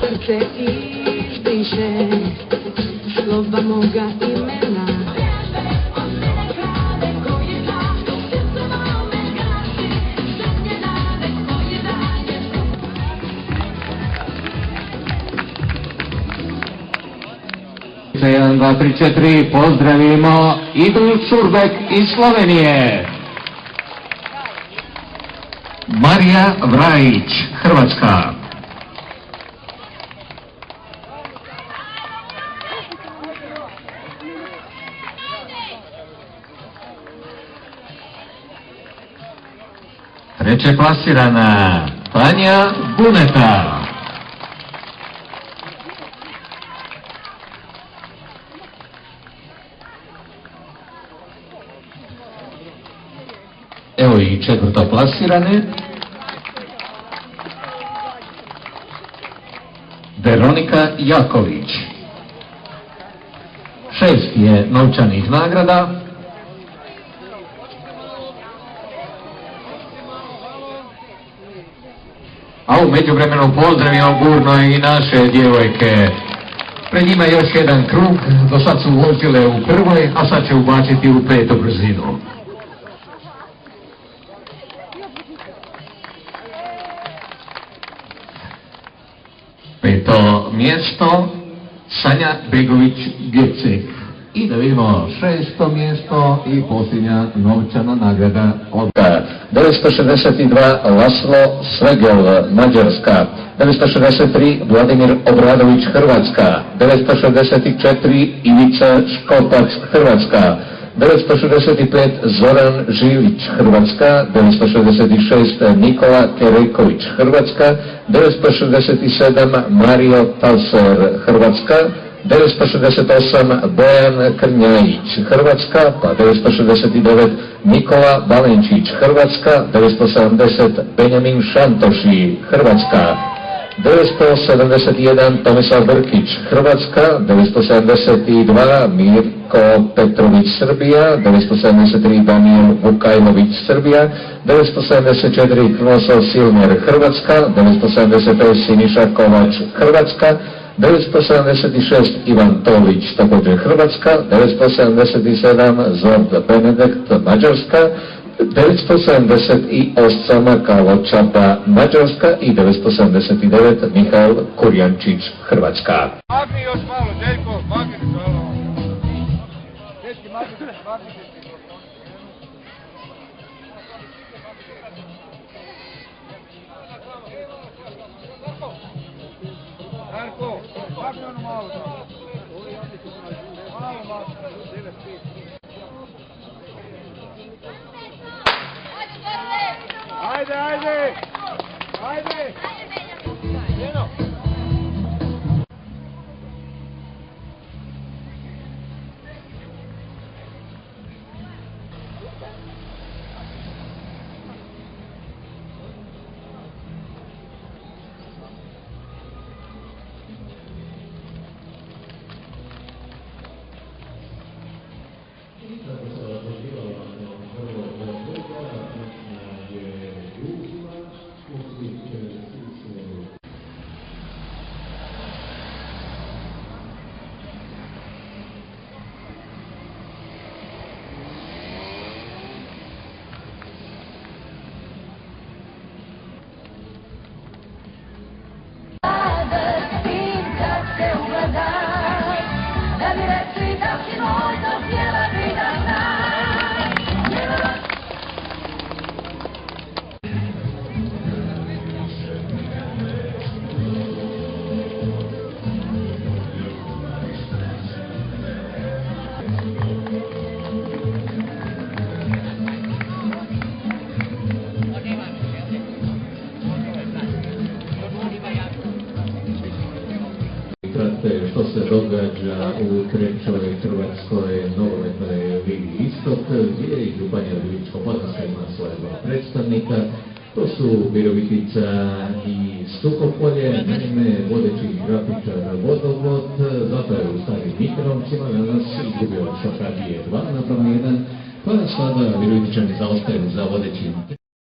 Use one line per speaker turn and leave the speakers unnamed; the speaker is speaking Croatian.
Srce izdiše slova moga imena.
Jedan, dva, tri, četiri, pozdravimo Idru Čurbek iz Slovenije. Marija Vrajić, Hrvatska. Treće klasirana Tanja Buneta. Evo i četvrto plasirane Veronika Jaković. 6 je novčanih nagrada. A u međuvremenu pozdravimo burno i naše djevojke. Pred njima još jedan krug, do sad su vozile u prvoj, a sad će ubaciti u petu brzinu. Peto mjesto Sanja Begović-Gecek. I da vidimo šesto mjesto i posljednja novčana nagrada od
962 Laslo Svegel, Mađarska. 963 Vladimir Obradović, Hrvatska. 964 Ivica Škopac, Hrvatska. 965 Zoran Žilić, Hrvatska. 966 Nikola Kereković, Hrvatska. 967 Mario Talser, Hrvatska. 968 Bojan Krnjajić, Hrvatska, pa 969 Nikola Balenčić, Hrvatska, 970 Benjamin Šantoši, Hrvatska, 971 Tomislav Brkić, Hrvatska, 972 Mirko Petrović, Srbija, 973 Daniel Vukajlović, Srbija, 974 Krunoslav Silmer, Hrvatska, 975 Siniša Kovač, Hrvatska, 976 Ivan Tović, također Hrvatska, 977 Zord Benedekt, Mađarska, 978 Kalo Čapa, Mađarska i 979 Mihail Kurjančić, Hrvatska.
Magni još malo, Željko, magni malo. Dečki, magni. Marko, magni ono malo. Malo. Ajde! Njeno!
Što se događa u trećoj hrvatskoj nogometnoj ligi Istok, gdje i Županja Virovitičko-podravska ima svoje dva predstavnika. To su Virovitica i Suhopolje, naime vodeći grafičar Vodovod, zato je u Starim Mitroncima danas izgubio Šokadije 2:1, pa sada Virovitičani zaostaju za vodećim.